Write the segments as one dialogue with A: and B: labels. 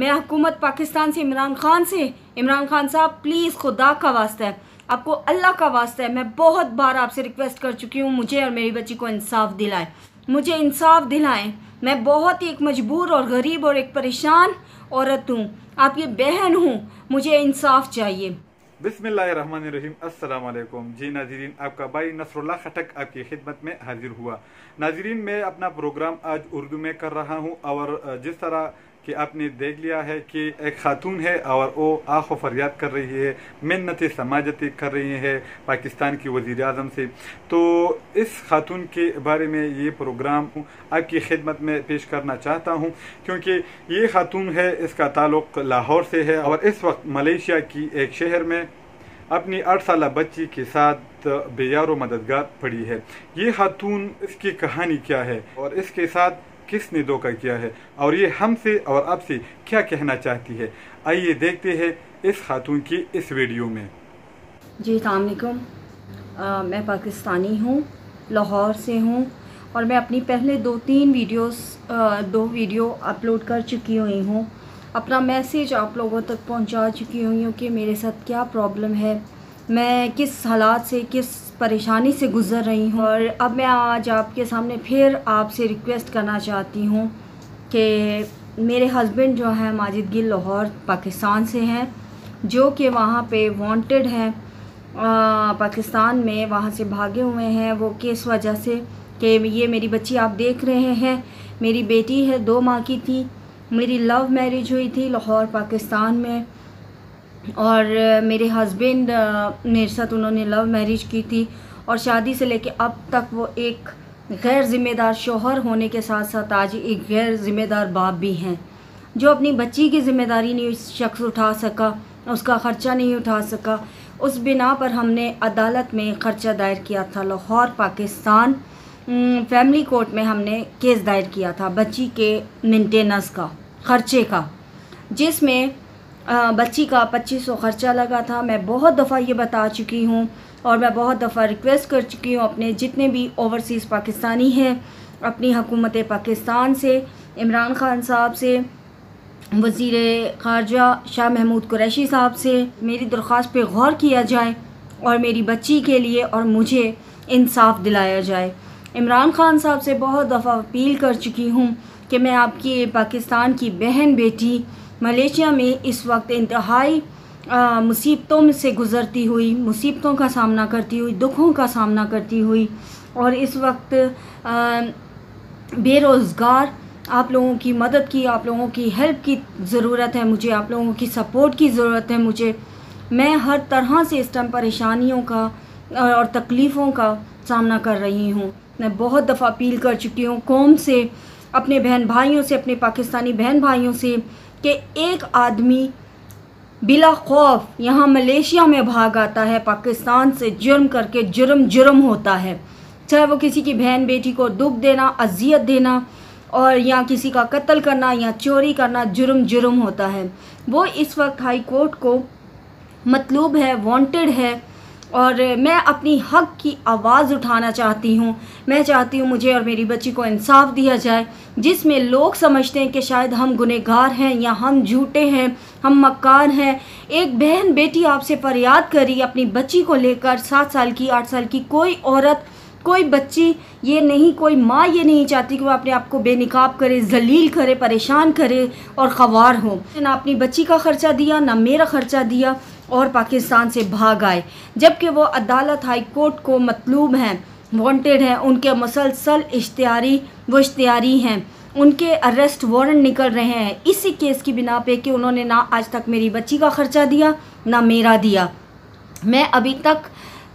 A: मैं हुकूमत पाकिस्तान से इमरान खान साहब प्लीज़ खुदा का वास्ता है, आपको अल्लाह का वास्ता है, मैं बहुत बार आपसे रिक्वेस्ट कर चुकी हूँ, मुझे और मेरी बच्ची को इंसाफ दिलाएं, मुझे इंसाफ दिलाएं। मैं बहुत ही एक मजबूर और गरीब और एक परेशान औरत हूँ, आपकी बहन हूँ, मुझे इंसाफ चाहिए।
B: बिस्मिल्लाहिर्रहमानिर्रहीम। अस्सलाम वालेकुम। जी नाज़रीन, आपका भाई नसरुल्लाह खटक आपकी खिदमत में हाजिर हुआ। नाज़रीन, मैं अपना प्रोग्राम आज उर्दू में कर रहा हूँ और जिस तरह कि आपने देख लिया है कि एक खातून है और वो आह फरियाद कर रही है, मिन्नत समाजती कर रही है पाकिस्तान की वज़ीर आज़म से। तो इस खातून के बारे में ये प्रोग्राम आपकी खिदमत में पेश करना चाहता हूँ, क्योंकि ये खातून है, इसका ताल्लुक़ लाहौर से है और इस वक्त मलेशिया की एक शहर में अपनी 8 साल बच्ची के साथ बेयारो मददगार पड़ी है। ये खातून, इसकी कहानी क्या है और इसके साथ किसने धोखा किया है और ये हमसे और आपसे क्या कहना चाहती है, आइए देखते हैं इस खातून की इस वीडियो में।
A: जी अस्सलाम वालेकुम। मैं पाकिस्तानी हूँ, लाहौर से हूँ और मैं अपनी पहले 2-3 वीडियो अपलोड कर चुकी हुई हूँ। अपना मैसेज आप लोगों तक पहुँचा चुकी हुई हूँ कि मेरे साथ क्या प्रॉब्लम है, मैं किस हालात से, किस परेशानी से गुज़र रही हूँ। और अब मैं आज आपके सामने फिर आपसे रिक्वेस्ट करना चाहती हूँ कि मेरे हस्बैंड जो हैं माजिद गिल लाहौर पाकिस्तान से हैं, जो कि वहाँ पे वांटेड हैं पाकिस्तान में, वहाँ से भागे हुए हैं वो किस वजह से कि ये मेरी बच्ची आप देख रहे हैं, मेरी बेटी है, 2 माह की थी, मेरी लव मैरिज हुई थी लाहौर पाकिस्तान में और मेरे हस्बैंड मेरे साथ उन्होंने लव मैरिज की थी और शादी से लेके अब तक वो एक गैर ज़िम्मेदार शौहर होने के साथ साथ आज एक गैर ज़िम्मेदार बाप भी हैं, जो अपनी बच्ची की ज़िम्मेदारी नहीं शख्स उठा सका, उसका ख़र्चा नहीं उठा सका। उस बिना पर हमने अदालत में ख़र्चा दायर किया था, लाहौर पाकिस्तान फैमिली कोर्ट में हमने केस दायर किया था बच्ची के मेंटेनेंस का, ख़र्चे का, जिसमें बच्ची का 2500 ख़र्चा लगा था। मैं बहुत दफ़ा ये बता चुकी हूँ और मैं बहुत दफ़ा रिक्वेस्ट कर चुकी हूँ अपने जितने भी ओवरसीज़ पाकिस्तानी हैं, अपनी हुकूमत पाकिस्तान से, इमरान खान साहब से, वज़ीर ख़ारजा शाह महमूद कुरैशी साहब से, मेरी दरख्वास्त पे गौर किया जाए और मेरी बच्ची के लिए और मुझे इंसाफ दिलाया जाए। इमरान खान साहब से बहुत दफ़ा अपील कर चुकी हूँ कि मैं आपकी पाकिस्तान की बहन बेटी मलेशिया में इस वक्त इंतहाई मुसीबतों से गुज़रती हुई, मुसीबतों का सामना करती हुई, दुखों का सामना करती हुई और इस वक्त बेरोज़गार, आप लोगों की मदद की, आप लोगों की हेल्प की ज़रूरत है मुझे, आप लोगों की सपोर्ट की ज़रूरत है मुझे। मैं हर तरह से इस टाइम परेशानियों का और तकलीफ़ों का सामना कर रही हूँ। मैं बहुत दफ़ा अपील कर चुकी हूँ कौम से, अपने बहन भाइयों से, अपने पाकिस्तानी बहन भाइयों से कि एक आदमी बिला खौफ यहाँ मलेशिया में भाग आता है पाकिस्तान से जुर्म करके, जुर्म होता है, चाहे वो किसी की बहन बेटी को दुख देना, अजियत देना और या किसी का कत्ल करना या चोरी करना जुर्म होता है। वो इस वक्त हाई कोर्ट को मतलूब है, वांटेड है और मैं अपनी हक़ की आवाज़ उठाना चाहती हूँ। मैं चाहती हूँ मुझे और मेरी बच्ची को इंसाफ दिया जाए, जिसमें लोग समझते हैं कि शायद हम गुनहगार हैं या हम झूठे हैं, हम मक्कार हैं। एक बहन बेटी आपसे फरियाद करी अपनी बच्ची को लेकर, 7 साल की, 8 साल की, कोई औरत, कोई बच्ची ये नहीं, कोई माँ ये नहीं चाहती कि वो अपने आप को बेनिकाब करे, जलील करे, परेशान करे और ख़वार हो। ना अपनी बच्ची का ख़र्चा दिया, ना मेरा ख़र्चा दिया और पाकिस्तान से भाग आए, जबकि वो अदालत हाई कोर्ट को मतलूब हैं, वांटेड हैं, उनके मुसलसल इश्तिहारी हैं, उनके अरेस्ट वारंट निकल रहे हैं इसी केस की बिना पे कि उन्होंने ना आज तक मेरी बच्ची का ख़र्चा दिया, ना मेरा दिया। मैं अभी तक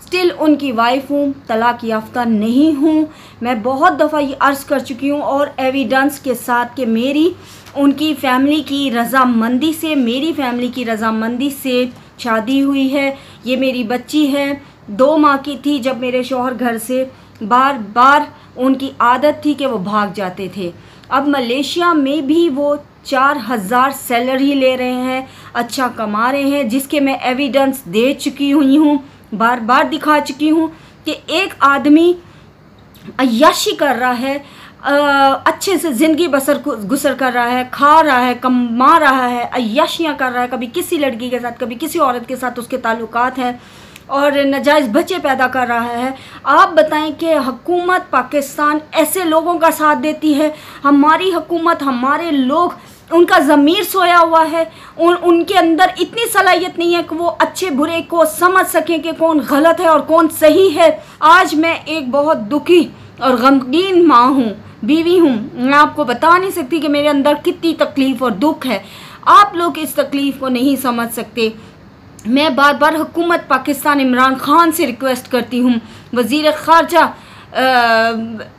A: स्टिल उनकी वाइफ हूँ, तलाक याफ्ता नहीं हूँ। मैं बहुत दफ़ा ये अर्ज़ कर चुकी हूँ और एविडेंस के साथ कि मेरी उनकी फ़ैमिली की रज़ामंदी से, मेरी फ़ैमिली की रज़ामंदी से शादी हुई है। ये मेरी बच्ची है, 2 माह की थी जब मेरे शौहर घर से बार बार, उनकी आदत थी कि वो भाग जाते थे। अब मलेशिया में भी वो 4000 सैलरी ले रहे हैं, अच्छा कमा रहे हैं, जिसके मैं एविडेंस दे चुकी हुई हूँ, बार बार दिखा चुकी हूँ कि एक आदमी अय्याशी कर रहा है, अच्छे से ज़िंदगी गुसर कर रहा है, खा रहा है, कमा रहा है, अय्याशियाँ कर रहा है, कभी किसी लड़की के साथ, कभी किसी औरत के साथ उसके ताल्लुकात हैं और नाजायज़ बच्चे पैदा कर रहा है। आप बताएं कि हुकूमत पाकिस्तान ऐसे लोगों का साथ देती है? हमारी हुकूमत, हमारे लोग, उनका ज़मीर सोया हुआ है, उनके अंदर इतनी सलाहियत नहीं है कि वो अच्छे बुरे को समझ सकें कि कौन गलत है और कौन सही है। आज मैं एक बहुत दुखी और गमगीन माँ हूँ, बीवी हूँ। मैं आपको बता नहीं सकती कि मेरे अंदर कितनी तकलीफ़ और दुख है। आप लोग इस तकलीफ़ को नहीं समझ सकते। मैं बार बार हुकूमत पाकिस्तान इमरान ख़ान से रिक्वेस्ट करती हूँ, वज़ीर ख़ारजा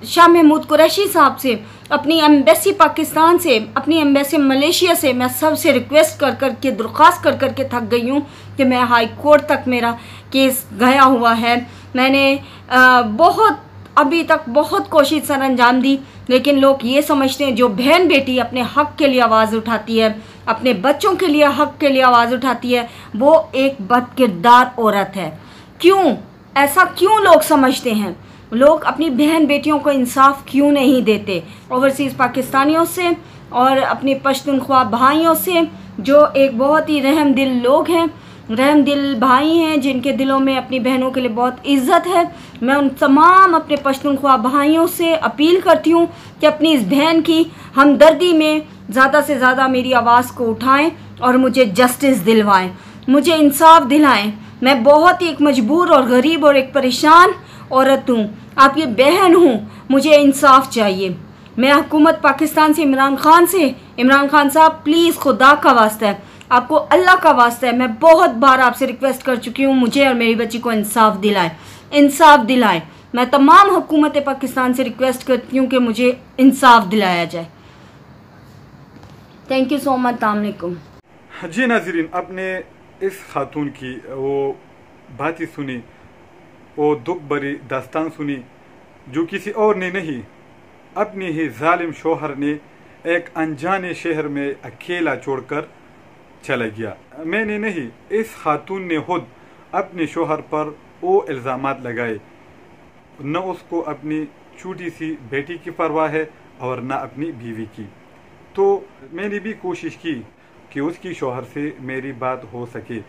A: शाह महमूद कुरैशी साहब से, अपनी एम्बेसी पाकिस्तान से, अपनी एम्बेसी मलेशिया से, मैं सब से रिक्वेस्ट कर कर के, दरख्वास्त कर कर के थक गई हूँ कि मैं हाई कोर्ट तक मेरा केस गया हुआ है। मैंने अभी तक बहुत कोशिश सर अंजाम दी, लेकिन लोग ये समझते हैं जो बहन बेटी अपने हक़ के लिए आवाज़ उठाती है, अपने बच्चों के लिए हक़ के लिए आवाज़ उठाती है, वो एक बदकिरदार औरत है। क्यों ऐसा क्यों लोग समझते हैं? लोग अपनी बहन बेटियों को इंसाफ क्यों नहीं देते? ओवरसीज़ पाकिस्तानियों से और अपने पश्तूनख्वा भाइयों से, जो एक बहुत ही रहम दिल लोग हैं, रहम दिल भाई हैं, जिनके दिलों में अपनी बहनों के लिए बहुत इज़्ज़त है। मैं उन तमाम अपने पश्तूनख्वा भाइयों से अपील करती हूँ कि अपनी इस बहन की हमदर्दी में ज़्यादा से ज़्यादा मेरी आवाज़ को उठाएं और मुझे जस्टिस दिलवाएं, मुझे इंसाफ दिलाएं। मैं बहुत ही एक मजबूर और गरीब और एक परेशान औरत हूँ, आपकी बहन हूँ, मुझे इंसाफ चाहिए। मैं हुकूमत पाकिस्तान से, इमरान खान साहब, प्लीज़ खुदा का वास्ता है, आपको अल्लाह का वास्ता है, मैं बहुत बार आपसे रिक्वेस्ट कर चुकी हूँ, मुझे और मेरी बच्ची को इंसाफ दिलाएं। मैं तमाम हुकूमत पाकिस्तान से रिक्वेस्ट करती हूँ कि मुझे इंसाफ दिलाया जाए। Thank you so much. अस्सलाम वालेकुम।
B: जी नाज़रीन, आपने इस खातून की वो बातें सुनी, वो दुख भरी दास्तान सुनी, जो किसी और ने नहीं, अपने ही जालिम शोहर ने एक अनजाने शहर में अकेला छोड़कर चला गया। मैंने नहीं, इस खातून ने खुद अपने शोहर पर वो इल्ज़ामात लगाए। न उसको अपनी छोटी सी बेटी की परवाह है और न अपनी बीवी की। तो मैंने भी कोशिश की कि उसकी शोहर से मेरी बात हो सके।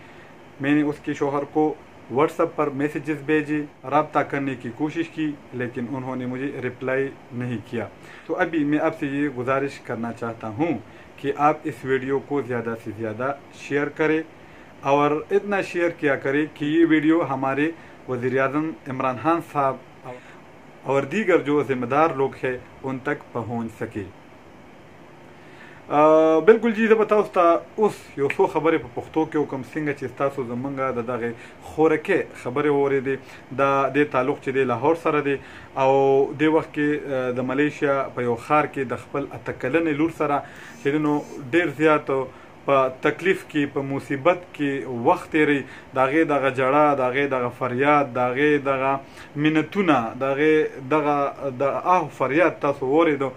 B: मैंने उसके शोहर को व्हाट्सएप पर मैसेजेस भेजे, रब्ता करने की कोशिश की, लेकिन उन्होंने मुझे रिप्लाई नहीं किया। तो अभी मैं आपसे ये गुजारिश करना चाहता हूँ कि आप इस वीडियो को ज़्यादा से ज़्यादा शेयर करें और इतना शेयर किया करें कि ये वीडियो हमारे वज़ीर-ए-आज़म इमरान खान साहब और दीगर जो ज़िम्मेदार लोग हैं उन तक पहुँच सके। बिल्कुल जी, ज़े बताओ उस यो सो खबरें पे पुख्तो के हुकम सिंह चिस्तासो जमंगा दगे खोरके खबरें हो रहे दे ताल्लुक चे दे लाहौर सर दे और दे वक्त के द मलेशिया पे यो खार के द खपल अतकलन लूर सरा चेदनो ढेर ज़्यादा प तकलीफ की प मुसीबत की वक्त रही दागे दगा जड़ा, दागे दगा फरियाद, दागे दगा मिनतुना, दागे दगा आह फरियाद तासो वरे दो